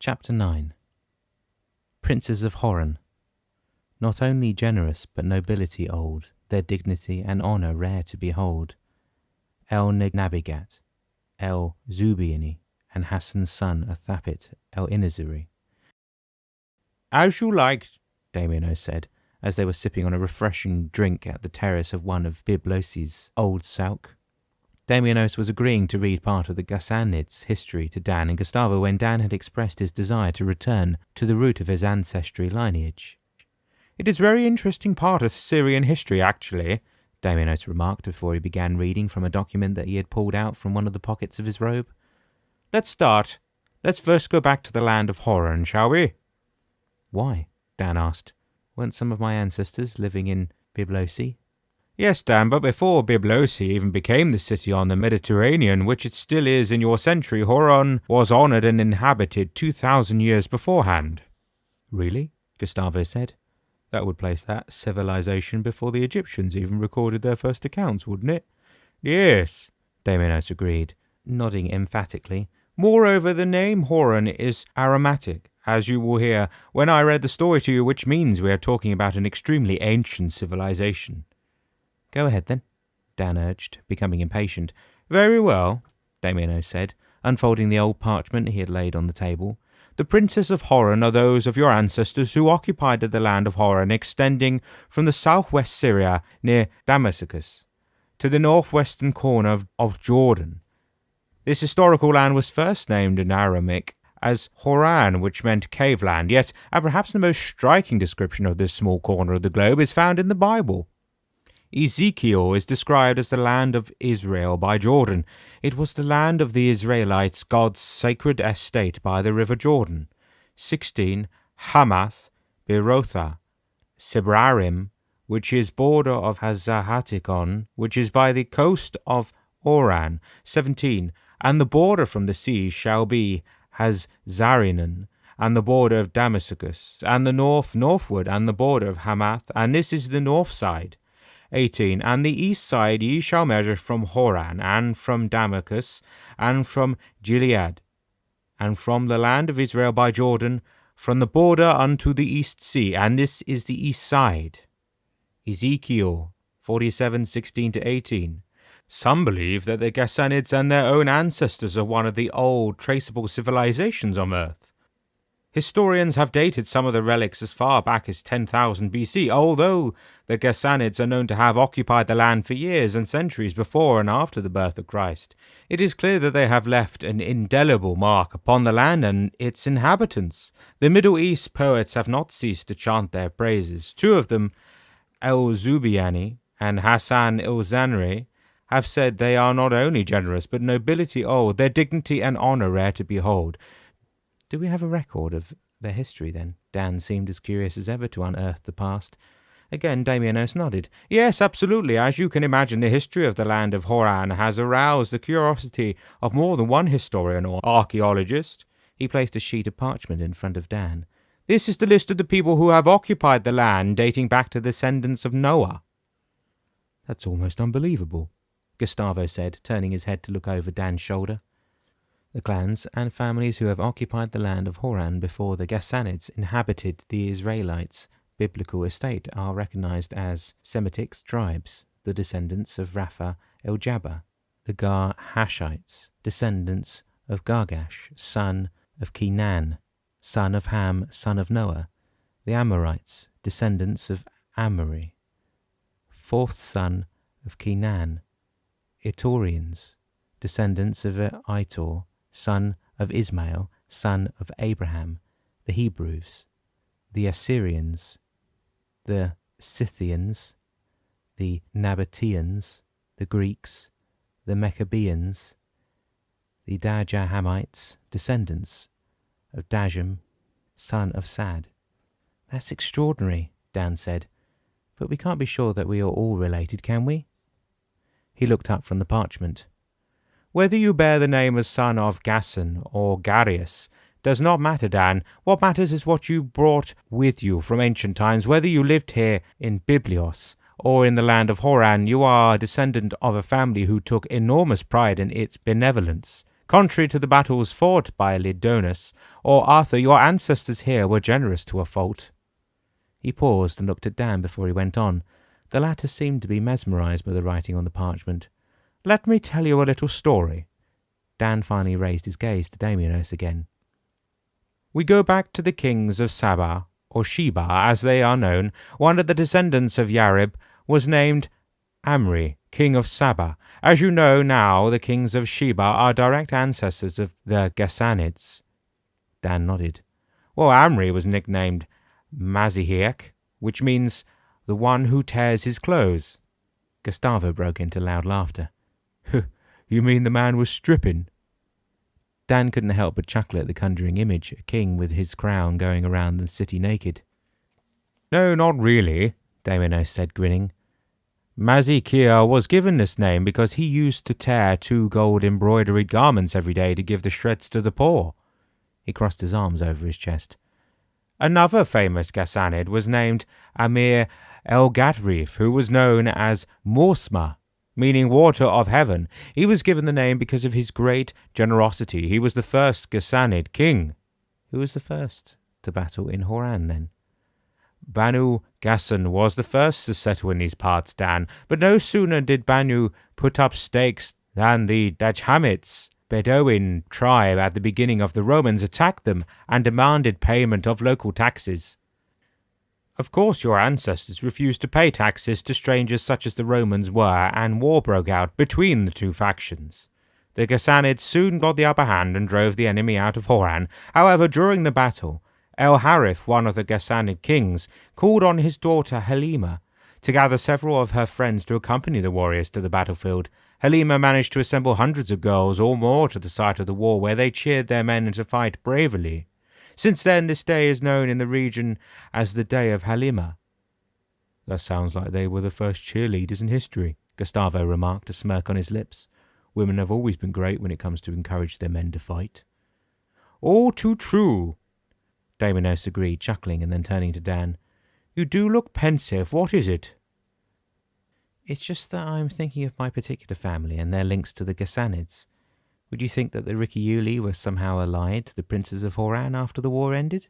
Chapter 9. Princes of Horan. Not only generous, but nobility old, their dignity and honour rare to behold. El-Nabigat, El-Zubiani, and Hassan's son Athapit El-Inaziri. "As you like," Damiano said, as they were sipping on a refreshing drink at the terrace of one of Biblosi's old souk. Damianos was agreeing to read part of the Ghassanids' history to Dan and Gustavo when Dan had expressed his desire to return to the root of his ancestry lineage. "It is very interesting part of Syrian history, actually," Damianos remarked before he began reading from a document that he had pulled out from one of the pockets of his robe. "Let's start. Let's first go back to the land of Horan, shall we?" "Why?" Dan asked. "Weren't some of my ancestors living in Byblosi?" "Yes, Dan, but before Byblosi even became the city on the Mediterranean, which it still is in your century, Horan was honoured and inhabited 2,000 years beforehand." "Really?" Gustavo said. "That would place that civilization before the Egyptians even recorded their first accounts, wouldn't it?" "Yes," Damianos agreed, nodding emphatically. "Moreover, the name Horan is aromatic, as you will hear when I read the story to you, which means we are talking about an extremely ancient civilization." "Go ahead, then," Dan urged, becoming impatient. "Very well," Damiano said, unfolding the old parchment he had laid on the table. "The princes of Horan are those of your ancestors who occupied the land of Horan, extending from the southwest Syria near Damascus to the northwestern corner of Jordan. This historical land was first named in Aramaic as Horan, which meant cave land, yet perhaps the most striking description of this small corner of the globe is found in the Bible. Ezekiel is described as the land of Israel by Jordan. It was the land of the Israelites, God's sacred estate by the river Jordan. 16. Hamath, Berotha, Sebrarim, which is border of Hazahatikon, which is by the coast of Oran. 17. And the border from the sea shall be Hazarinan, and the border of Damascus, and the northward, and the border of Hamath, and this is the north side. 18. And the east side ye shall measure from Horan, and from Damascus, and from Gilead, and from the land of Israel by Jordan, from the border unto the east sea, and this is the east side." Ezekiel 47:16-18. Some believe that the Ghassanids and their own ancestors are one of the old traceable civilizations on Earth. Historians have dated some of the relics as far back as 10,000 BC, although the Ghassanids are known to have occupied the land for years and centuries before and after the birth of Christ. It is clear that they have left an indelible mark upon the land and its inhabitants. The Middle East poets have not ceased to chant their praises. Two of them, El-Zubiani and Hassan el-Zanri, have said they are not only generous, but nobility old, their dignity and honour rare to behold. "Do we have a record of their history, then?" Dan seemed as curious as ever to unearth the past. Again, Damianos nodded. "Yes, absolutely. As you can imagine, the history of the land of Horan has aroused the curiosity of more than one historian or archaeologist." He placed a sheet of parchment in front of Dan. "This is the list of the people who have occupied the land dating back to the descendants of Noah." "That's almost unbelievable," Gustavo said, turning his head to look over Dan's shoulder. "The clans and families who have occupied the land of Horan before the Ghassanids inhabited the Israelites' biblical estate are recognized as Semitic tribes, the descendants of Rapha el-Jabbar, the Gar-Hashites, descendants of Gargash, son of Kenan, son of Ham, son of Noah, the Amorites, descendants of Amori, fourth son of Kenan, Itaurians, descendants of Itor, son of Ismail, son of Abraham, the Hebrews, the Assyrians, the Scythians, the Nabateans, the Greeks, the Maccabeans, the Dajahamites, descendants of Dajam, son of Sad." "That's extraordinary," Dan said, "but we can't be sure that we are all related, can we?" He looked up from the parchment. "Whether you bear the name as son of Gassan or Garius does not matter, Dan. What matters is what you brought with you from ancient times. Whether you lived here in Biblios or in the land of Horan, you are a descendant of a family who took enormous pride in its benevolence, Contrary to the battles fought by Lydonus or Arthur, your ancestors here were generous to a fault." He paused and looked at Dan before he went on. The latter seemed to be mesmerized by the writing on the parchment. "Let me tell you a little story." Dan finally raised his gaze to Damianos again. "We go back to the kings of Saba, or Sheba as they are known. One of the descendants of Yarib was named Amri, king of Saba. As you know now, the kings of Sheba are direct ancestors of the Ghassanids." Dan nodded. "Well, Amri was nicknamed Mazihiek, which means the one who tears his clothes." Gustavo broke into loud laughter. "You mean the man was stripping?" Dan couldn't help but chuckle at the conjuring image, a king with his crown going around the city naked. "No, not really," Damianos said, grinning. "Mazikia was given this name because he used to tear 2 gold-embroideried garments every day to give the shreds to the poor." He crossed his arms over his chest. "Another famous Ghassanid was named Amir El-Gatrif, who was known as Morsma, meaning water of heaven. He was given the name because of his great generosity. He was the first Ghassanid king." "Who was the first to battle in Horan, then?" "Banu Ghassan was the first to settle in these parts, Dan, but no sooner did Banu put up stakes than the Dajhamits, Bedouin tribe at the beginning of the Romans, attacked them and demanded payment of local taxes. Of course, your ancestors refused to pay taxes to strangers such as the Romans were, and war broke out between the two factions. The Ghassanids soon got the upper hand and drove the enemy out of Horan. However, during the battle, El-Harith, one of the Ghassanid kings, called on his daughter Halima to gather several of her friends to accompany the warriors to the battlefield. Halima managed to assemble hundreds of girls or more to the site of the war, where they cheered their men to fight bravely. Since then, this day is known in the region as the Day of Halima." "That sounds like they were the first cheerleaders in history," Gustavo remarked, a smirk on his lips. "Women have always been great when it comes to encourage their men to fight." "All too true," Damianos agreed, chuckling and then turning to Dan. "You do look pensive. What is it?" "It's just that I'm thinking of my particular family and their links to the Ghassanids. Would you think that the Ricciuli were somehow allied to the princes of Horan after the war ended?"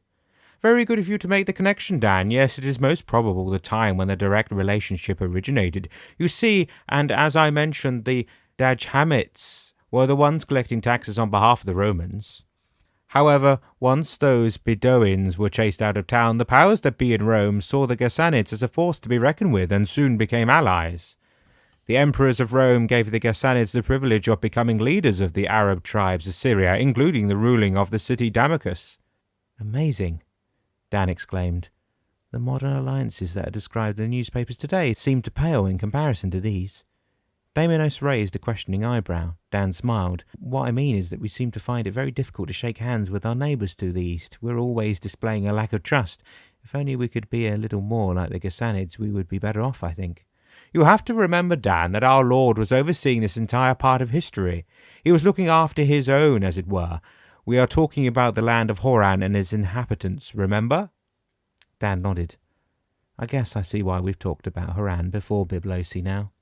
"Very good of you to make the connection, Dan. Yes, it is most probable the time when the direct relationship originated. You see, and as I mentioned, the Dajhamits were the ones collecting taxes on behalf of the Romans. However, once those Bedouins were chased out of town, the powers that be in Rome saw the Ghassanids as a force to be reckoned with and soon became allies. The emperors of Rome gave the Ghassanids the privilege of becoming leaders of the Arab tribes of Syria, including the ruling of the city Damascus." "Amazing," Dan exclaimed. "The modern alliances that are described in the newspapers today seem to pale in comparison to these." Damianos raised a questioning eyebrow. Dan smiled. "What I mean is that we seem to find it very difficult to shake hands with our neighbours to the east. We're always displaying a lack of trust. If only we could be a little more like the Ghassanids, we would be better off, I think." "You have to remember, Dan, that our Lord was overseeing this entire part of history. He was looking after his own, as it were. We are talking about the land of Horan and its inhabitants, remember?" Dan nodded. "I guess I see why we've talked about Horan before Byblosi now."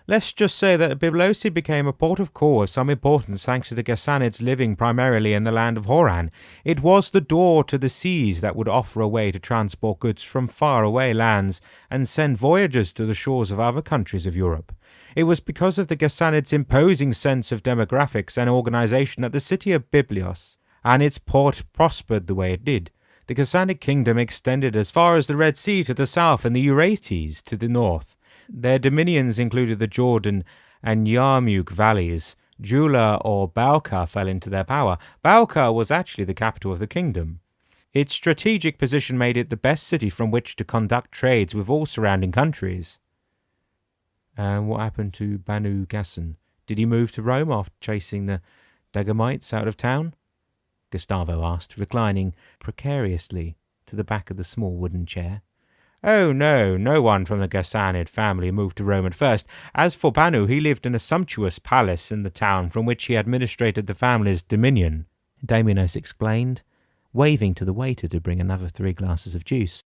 "Let's just say that Byblosi became a port of call of some importance thanks to the Ghassanids living primarily in the land of Horan. It was the door to the seas that would offer a way to transport goods from faraway lands and send voyagers to the shores of other countries of Europe. It was because of the Ghassanids' imposing sense of demographics and organization that the city of Byblios and its port prospered the way it did. The Ghassanic kingdom extended as far as the Red Sea to the south and the Euphrates to the north. Their dominions included the Jordan and Yarmouk valleys. Jula or Balka fell into their power. Balka was actually the capital of the kingdom. Its strategic position made it the best city from which to conduct trades with all surrounding countries." "And what happened to Banu Ghassan? Did he move to Rome after chasing the Dagamites out of town?" Gustavo asked, reclining precariously to the back of the small wooden chair. "Oh, no, no one from the Ghassanid family moved to Rome at first. As for Banu, he lived in a sumptuous palace in the town from which he administrated the family's dominion," Damianos explained, waving to the waiter to bring another 3 glasses of juice.